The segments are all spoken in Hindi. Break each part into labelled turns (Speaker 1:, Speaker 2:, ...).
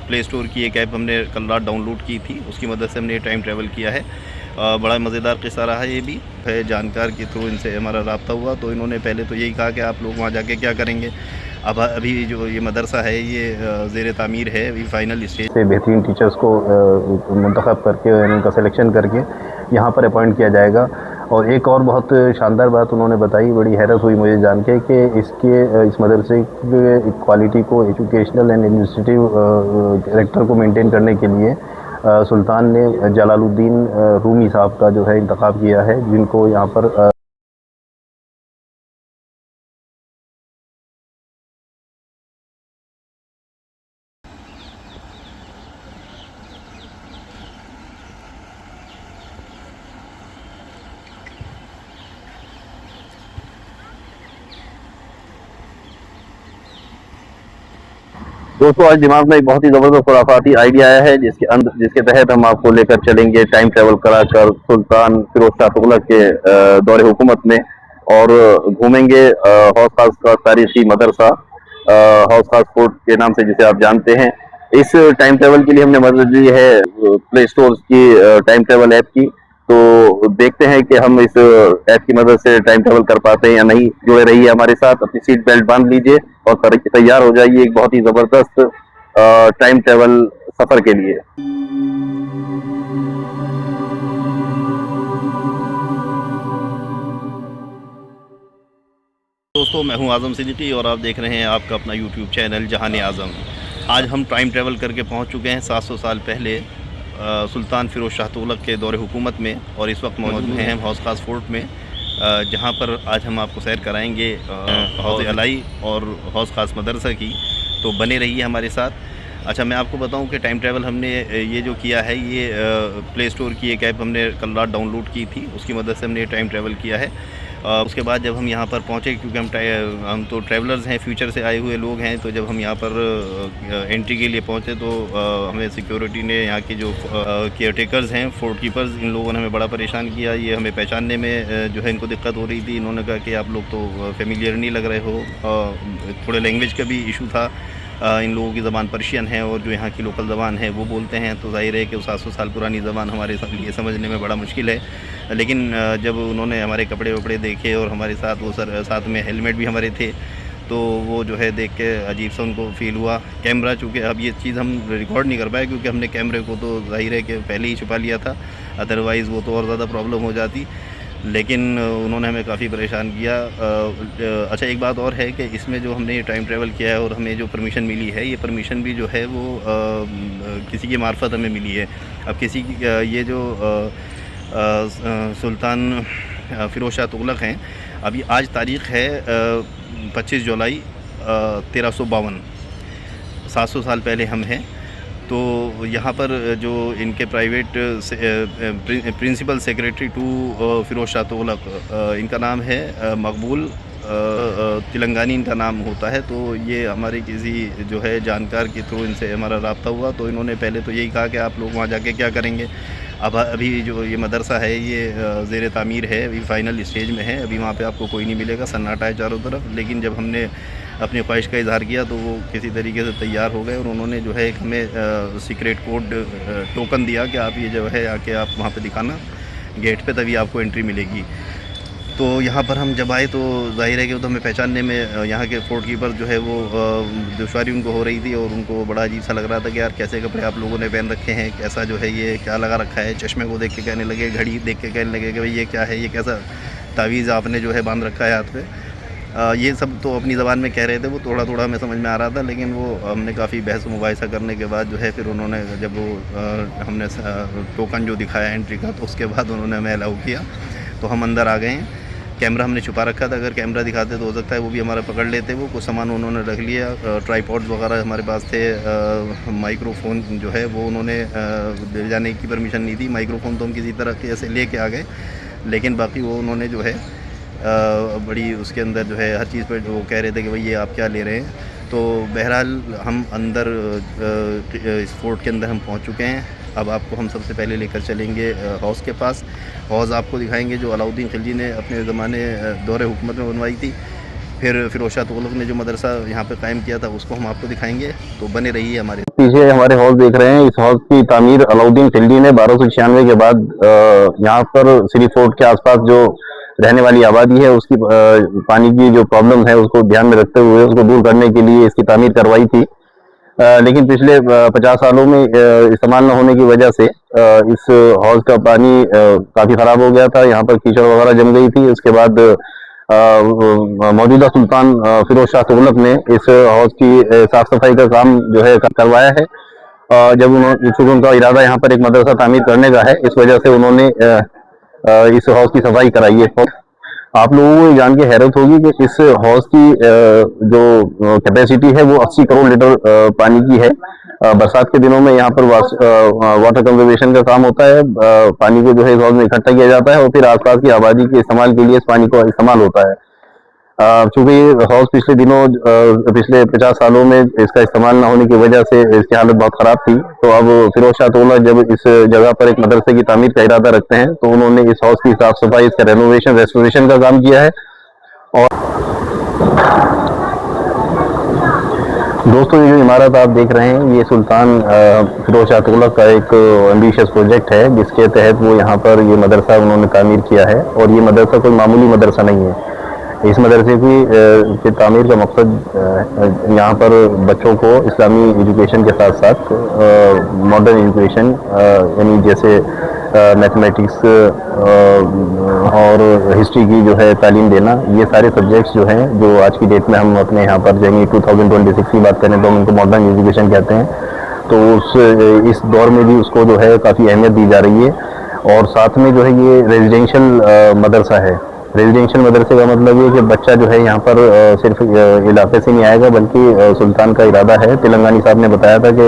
Speaker 1: प्ले स्टोर की एक ऐप हमने कल रात डाउनलोड की थी, उसकी मदद से हमने टाइम ट्रैवल किया है। बड़ा मज़ेदार किस्सा रहा ये भी है। जानकार के थ्रू इनसे हमारा रब्ता हुआ तो इन्होंने पहले तो यही कहा कि आप लोग वहाँ जाके क्या करेंगे। अब अभी जो ये मदरसा है ये ज़ेर तामीर है, अभी फ़ाइनल स्टेज
Speaker 2: से बेहतरीन टीचर्स को मुंतखब करके उनका सिलेक्शन करके यहाँ पर अपॉइंट किया जाएगा। और एक और बहुत शानदार बात उन्होंने बताई, बड़ी हैरत हुई मुझे जान के कि इस मदरसे के क्वालिटी को, एजुकेशनल एंड एडमिनिस्ट्रेटिव कैरेक्टर को मेंटेन करने के लिए सुल्तान ने जलालुद्दीन रूमी साहब का जो है इंतखाब किया है, जिनको यहाँ पर दोस्तों आज दिमाग में एक बहुत ही ज़बरदस्त खुराफाती आइडिया आया है, जिसके तहत हम आपको लेकर चलेंगे टाइम ट्रेवल कराकर सुल्तान फिरोज शाह तुगलक के दौरे हुकूमत में, और घूमेंगे हौस खास का तारीखी मदरसा, हौस खास फोर्ट के नाम से जिसे आप जानते हैं। इस टाइम ट्रेवल के लिए हमने मदद ली है प्ले स्टोर की टाइम ट्रेवल ऐप की। तो देखते हैं कि हम इस ऐप की मदद से टाइम ट्रेवल कर पाते हैं या नहीं। जुड़े रहिए हमारे साथ, अपनी सीट बेल्ट बांध लीजिए और तैयार हो जाइए एक बहुत ही जबरदस्त टाइम ट्रेवल सफर के लिए।
Speaker 1: दोस्तों मैं हूं आज़म सिद्दीकी और आप देख रहे हैं आपका अपना यूट्यूब चैनल जहान आज़म। आज हम टाइम ट्रैवल करके पहुंच चुके हैं 700 साल पहले सुल्तान फिरोज शाह तुगलक के दौरे हुकूमत में, और इस वक्त मौजूद हैं हम हौस खास फोर्ट में, जहां पर आज हम आपको सैर कराएंगे हौज़ अलाई और हौस खास मदरसा की। तो बने रहिए हमारे साथ। अच्छा, मैं आपको बताऊं कि टाइम ट्रैवल हमने ये जो किया है ये प्ले स्टोर की एक ऐप हमने कल रात डाउनलोड की थी, उसकी मदद से हमने टाइम ट्रैवल किया है। उसके बाद जब हम यहाँ पर पहुँचे, क्योंकि हम तो ट्रैवलर्स हैं, फ्यूचर से आए हुए लोग हैं, तो जब हम यहाँ पर एंट्री के लिए पहुँचे तो हमें सिक्योरिटी ने, यहाँ के जो केयर टेकर्स हैं, फोर्ट कीपर्स, इन लोगों ने हमें बड़ा परेशान किया। ये हमें पहचानने में जो है इनको दिक्कत हो रही थी। इन्होंने कहा कि आप लोग तो फेमिलियर नहीं लग रहे हो। थोड़े लैंग्वेज का भी इशू था। इन लोगों की ज़बान पर्शियन है और जो यहाँ की लोकल ज़बान है वो बोलते हैं, तो ज़ाहिर है कि 700 साल पुरानी ज़बान हमारे लिए समझने में बड़ा मुश्किल है। लेकिन जब उन्होंने हमारे कपड़े वपड़े देखे और हमारे साथ वो साथ में हेलमेट भी हमारे थे, तो वो जो है देख के अजीब सा उनको फ़ील हुआ। कैमरा, चूँकि अब ये चीज़ हम रिकॉर्ड नहीं कर पाए क्योंकि हमने कैमरे को तो ज़ाहिर है कि पहले ही छुपा लिया था, अदरवाइज़ वो तो और ज़्यादा प्रॉब्लम हो जाती। लेकिन उन्होंने हमें काफ़ी परेशान किया। अच्छा, एक बात और है कि इसमें जो हमने ये टाइम ट्रैवल किया है और हमें जो परमिशन मिली है, ये परमिशन भी जो है वो किसी की मार्फत हमें मिली है। अब किसी की ये जो सुल्तान फिरोज शाह तुगलक हैं, अभी आज तारीख़ है 25 जुलाई 1352, 700 साल पहले हम हैं। तो यहाँ पर जो इनके private principal secretary to Firoz Shah Tughlaq, इनका नाम है मकबूल तेलंगानी इनका नाम होता है। तो ये हमारे किसी जो है जानकार के थ्रू इनसे हमारा रब्ता हुआ तो इन्होंने पहले तो यही कहा कि आप लोग वहाँ जाके क्या करेंगे। अब अभी जो ये मदरसा है ये ज़ेर तामीर है, अभी फ़ाइनल स्टेज में है, अभी वहाँ पे आपको कोई नहीं मिलेगा, सन्नाटा है चारों तरफ। लेकिन जब हमने अपनी ख्वाहिश का इज़हार किया तो वो किसी तरीके से तैयार हो गए और उन्होंने जो है एक हमें सीक्रेट कोड टोकन दिया कि आप ये जो है आके आप वहाँ पे दिखाना गेट पे, तभी आपको एंट्री मिलेगी। तो यहाँ पर हम जब आए तो ज़ाहिर है कि तो हमें पहचानने में यहाँ के फोर्ट कीपर जो है वो दुश्वारी उनको हो रही थी और उनको बड़ा अजीब सा लग रहा था कि यार कैसे कपड़े आप लोगों ने पहन रखे हैं, कैसा जो है ये क्या लगा रखा है। चश्मे को देख के कहने लगे, घड़ी देख के कहने लगे कि भाई ये क्या है, ये कैसा तावीज़ आपने जो है बांध रखा है हाथ पे। ये सब तो अपनी ज़बान में कह रहे थे, वो थोड़ा थोड़ा हमें समझ में आ रहा था। लेकिन वो हमने काफ़ी बहस मुबाहिसा करने के बाद जो है फिर उन्होंने जब वो हमने टोकन जो दिखाया एंट्री का, तो उसके बाद उन्होंने हमें अलाउ किया, तो हम अंदर आ गए हैं। कैमरा हमने छुपा रखा था, अगर कैमरा दिखाते तो हो सकता है वो भी हमारा पकड़ लेते। वो कुछ सामान उन्होंने रख लिया, ट्राईपॉड्स वगैरह हमारे पास थे, माइक्रोफोन जो है वो उन्होंने ले जाने की परमिशन नहीं दी। माइक्रोफोन तो हम किसी तरह के ऐसे लेके आ गए, लेकिन बाकी वो उन्होंने जो है बड़ी उसके अंदर जो है हर चीज़ पर वो कह रहे थे कि भाई ये आप क्या ले रहे हैं। तो बहरहाल हम अंदर इस फोर्ट के अंदर हम पहुंच चुके हैं। अब आपको हम सबसे पहले लेकर चलेंगे हौज़ के पास। हौज़ आपको दिखाएंगे जो अलाउद्दीन खिलजी ने अपने ज़माने दौरे हुकूमत में बनवाई थी। फिर फिरोज शाह तुगलक ने जो मदरसा यहाँ पे कायम किया था उसको हम आपको दिखाएंगे, तो बने रहिए हमारे।
Speaker 2: पीछे हमारे हौज देख रहे हैं, इस हौज की तामीर अलाउद्दीन खिलजी ने 1296 के बाद यहाँ पर श्री फोर्ट के आसपास जो रहने वाली आबादी है उसकी पानी की जो प्रॉब्लम है उसको ध्यान में रखते हुए उसको दूर करने के लिए इसकी तामीर करवाई थी। लेकिन पिछले 50 सालों में इस्तेमाल न होने की वजह से इस हौज का पानी काफ़ी ख़राब हो गया था। यहाँ पर कीचड़ वगैरह जम गई थी। उसके बाद मौजूदा सुल्तान फिरोज शाह तुगलक ने इस हौज की साफ सफाई का काम जो है करवाया है। जब उन्होंने चूंकि उनका इरादा यहाँ पर एक मदरसा तामीर करने का है, इस वजह से उन्होंने इस हौज की सफाई कराई है। आप लोगों को ये जान के हैरत होगी कि इस हौज की जो कैपेसिटी है वो 80 करोड़ लीटर पानी की है। बरसात के दिनों में यहाँ पर वाटर कंजर्वेशन का काम होता है। पानी को जो है इस हौज में इकट्ठा किया जाता है और फिर आसपास की आबादी के इस्तेमाल के लिए इस पानी को इस्तेमाल होता है। चूंकि ये हौज पिछले 50 सालों में इसका इस्तेमाल न होने की वजह से इसकी हालत बहुत ख़राब थी, तो अब फिरोज शाह तुगलक जब इस जगह पर एक मदरसे की तामीर का इरादा रखते हैं तो उन्होंने इस हौज की साफ सफाई, इसका रेस्टोरेशन का काम किया है। और दोस्तों, ये जो इमारत आप देख रहे हैं ये सुल्तान फिरोज शाह तुगलक का एक एम्बिशियस प्रोजेक्ट है, जिसके तहत वो यहाँ पर ये मदरसा उन्होंने तामीर किया है। और ये मदरसा कोई मामूली मदरसा नहीं है। इस मदरसे की तामीर का मकसद यहाँ पर बच्चों को इस्लामी एजुकेशन के साथ साथ मॉडर्न एजुकेशन यानी जैसे मैथमेटिक्स और हिस्ट्री की जो है तालीम देना, ये सारे सब्जेक्ट्स जो हैं जो आज की डेट में हम अपने यहाँ पर जाएंगे 2026 की बात करें तो हम उनको मॉडर्न एजुकेशन कहते हैं। तो इस दौर में भी उसको जो है काफ़ी अहमियत दी जा रही है। और साथ में जो है ये रेजिडेंशियल मदरसा है। रेजिडेंशियल मदरसे का मतलब ये कि बच्चा जो है यहाँ पर सिर्फ इलाके से नहीं आएगा, बल्कि सुल्तान का इरादा है। तेलंगानी साहब ने बताया था कि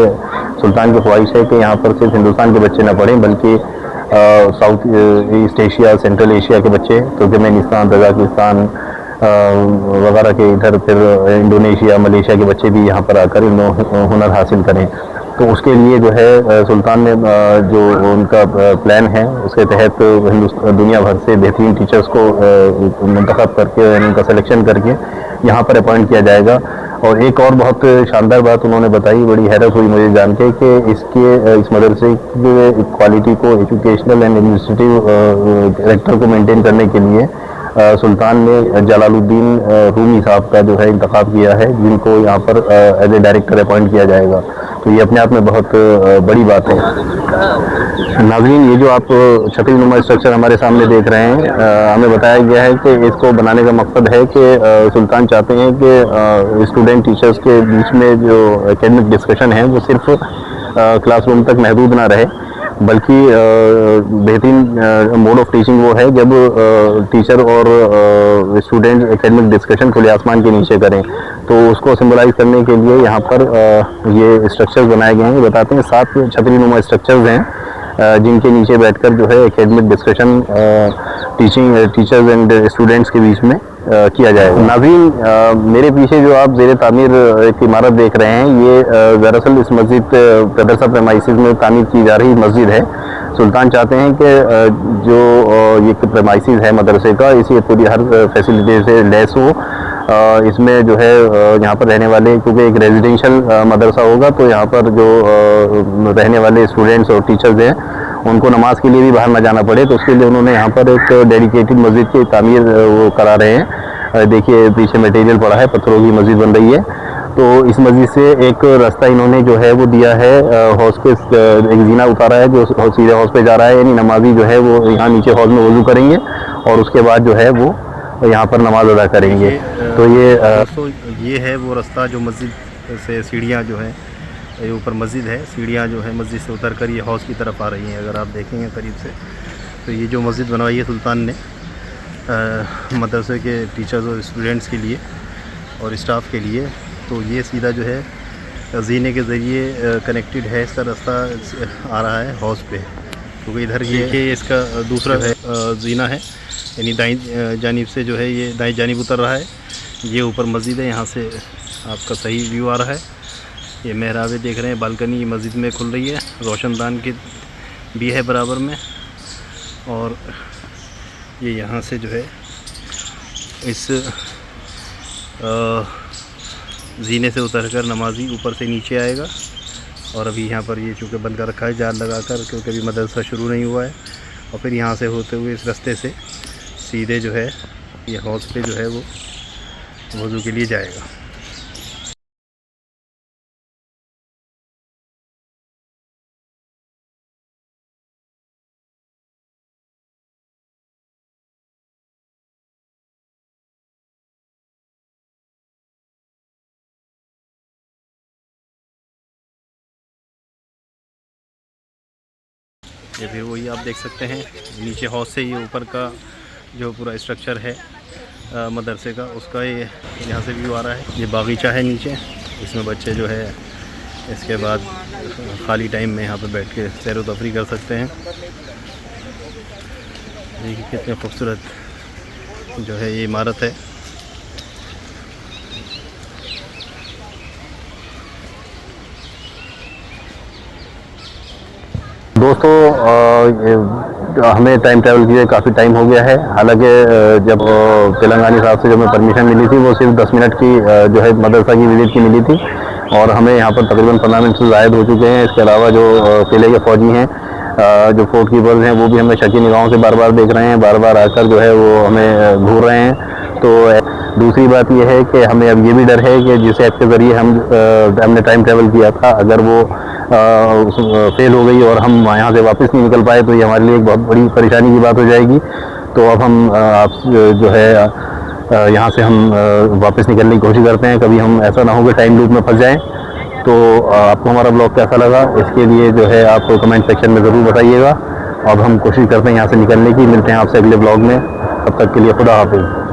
Speaker 2: सुल्तान की ख्वाहिश है कि यहाँ पर सिर्फ हिंदुस्तान के बच्चे न पढ़ें, बल्कि south east Asia, central Asia के बच्चे, तुर्कमेनिस्तान, तजाकिस्तान वगैरह के इधर, फिर इंडोनेशिया, मलेशिया के बच्चे भी यहाँ पर आकर हुनर हासिल करें। तो उसके लिए जो है सुल्तान ने जो उनका प्लान है उसके तहत दुनिया भर से बेहतरीन टीचर्स को मंतखब करके उनका सिलेक्शन करके यहाँ पर अपॉइंट किया जाएगा। और एक और बहुत शानदार बात उन्होंने बताई, बड़ी हैरत हुई मुझे जान के कि इस मदरसे की क्वालिटी को, एजुकेशनल एंड एडमिनिस्ट्रेटिव कैरेक्टर को मेंटेन करने के लिए सुल्तान ने जलालुद्दीन रूमी साहब का जो है इंतखाब किया है, जिनको यहाँ पर एज ए डायरेक्टर अपॉइंट किया जाएगा। तो ये अपने आप में बहुत बड़ी बात है। नाज़रीन, ये जो आप छतरी नुमा स्ट्रक्चर हमारे सामने देख रहे हैं, हमें बताया गया है कि इसको बनाने का मकसद है कि सुल्तान चाहते हैं कि स्टूडेंट टीचर्स के बीच में जो एकेडमिक डिस्कशन है वो सिर्फ क्लासरूम तक महदूद ना रहे, बल्कि बेहतरीन मोड ऑफ टीचिंग वो है जब टीचर और स्टूडेंट एकेडमिक डिस्कशन खुले आसमान के नीचे करें। तो उसको सिंबलाइज करने के लिए यहाँ पर ये स्ट्रक्चर्स बनाए गए हैं। ये बताते हैं 7 छतरी नुमा स्ट्रक्चर्स हैं जिनके नीचे बैठकर जो है academic discussion teachers and students के बीच में किया जाएगा। नाज़रीन, मेरे पीछे जो आप ज़ेरे तामीर एक इमारत देख रहे हैं, ये दरअसल इस मस्जिद मदरसा प्रेमाइसिस में तामीर की जा रही मस्जिद है। सुल्तान चाहते हैं कि जो ये प्रेमाइसिस है मदरसे का, इसी पूरी हर फैसिलिटी से लैस हो। इसमें जो है यहाँ पर रहने वाले, क्योंकि एक रेजिडेंशियल मदरसा होगा, तो यहाँ पर जो रहने वाले स्टूडेंट्स और टीचर्स हैं उनको नमाज के लिए भी बाहर ना जाना पड़े, तो उसके लिए उन्होंने यहाँ पर एक डेडिकेटेड मस्जिद की तामीर वो करा रहे हैं। देखिए पीछे मटेरियल पड़ा है, पत्थरों की मस्जिद बन रही है। तो इस मस्जिद से एक रास्ता इन्होंने जो है वो दिया है, हौज के एक जीना उतारा है जो सीधे हौज पे जा रहा है, यानी नमाजी जो है वो यहाँ नीचे हौज में वज़ू करेंगे और उसके बाद जो है वो यहाँ पर नमाज अदा करेंगे। तो ये
Speaker 1: दोस्तों, ये है वो रास्ता जो मस्जिद से सीढ़ियाँ जो है, ये ऊपर मस्जिद है, सीढ़ियाँ जो है मस्जिद से उतर कर ये हौज की तरफ आ रही हैं। अगर आप देखेंगे करीब से तो ये जो मस्जिद बनवाई है सुल्तान ने मदरसे के टीचर्स और स्टूडेंट्स के लिए और स्टाफ के लिए, तो ये सीधा जो है जीने के ज़रिए कनेक्टेड है। इसका रास्ता आ रहा है हौज पे, क्योंकि इधर ये इसका दूसरा है जीना है, यानी दाईं जानिब से जो है ये दाईं जानिब उतर रहा है। ये ऊपर मस्जिद है, यहाँ से आपका सही व्यू आ रहा है। ये मेहराबे देख रहे हैं, बालकनी मस्जिद में खुल रही है, रोशनदान की भी है बराबर में। और ये यहाँ से जो है इस जीने से उतरकर नमाजी ऊपर से नीचे आएगा और अभी यहाँ पर ये चूँकि बंद कर रखा है जाल लगा कर, क्योंकि अभी मदरसा शुरू नहीं हुआ है। और फिर यहाँ से होते हुए इस रास्ते से सीधे जो है ये हौज़ पे जो है वो वज़ू के लिए जाएगा। ये फिर वही आप देख सकते हैं नीचे हौज़ से ये ऊपर का जो पूरा स्ट्रक्चर है मदरसे का, उसका ये यहाँ से व्यू आ रहा है। ये बागीचा है नीचे, इसमें बच्चे जो है इसके बाद ख़ाली टाइम में यहाँ पर बैठ के सैर व तफरी कर सकते हैं। देखिए कितने खूबसूरत जो है ये इमारत है।
Speaker 2: दोस्तों हमें टाइम ट्रैवल किए काफ़ी टाइम हो गया है। हालांकि जब तेलंगानी साहब से जब हमें परमिशन मिली थी वो सिर्फ 10 मिनट की जो है मदरसा की विजिट की मिली थी, और हमें यहाँ पर तकरीबन 15 मिनट से ज़ायद हो चुके हैं। इसके अलावा जो किले के फ़ौजी हैं, जो फोर्ट कीपर्स हैं, वो भी हमें शकी निगाहों से बार बार देख रहे हैं, बार बार आकर जो है वो हमें घूर रहे हैं। तो दूसरी बात यह है कि हमें अब ये भी डर है कि जिस ऐप के ज़रिए हमने टाइम ट्रैवल किया था, अगर वो फेल हो गई और हम यहाँ से वापस नहीं निकल पाए तो ये हमारे लिए एक बहुत बड़ी परेशानी की बात हो जाएगी। तो अब हम आप जो है यहाँ से हम वापस निकलने की कोशिश करते हैं, कभी हम ऐसा ना हो कि टाइम लूप में फंस जाएं। तो आपको हमारा ब्लॉग कैसा लगा, इसके लिए जो है आप कमेंट सेक्शन में ज़रूर बताइएगा। अब हम कोशिश करते हैं यहाँ से निकलने की। मिलते हैं आपसे अगले ब्लॉग में, तब तक के लिए खुदा हाफिज़।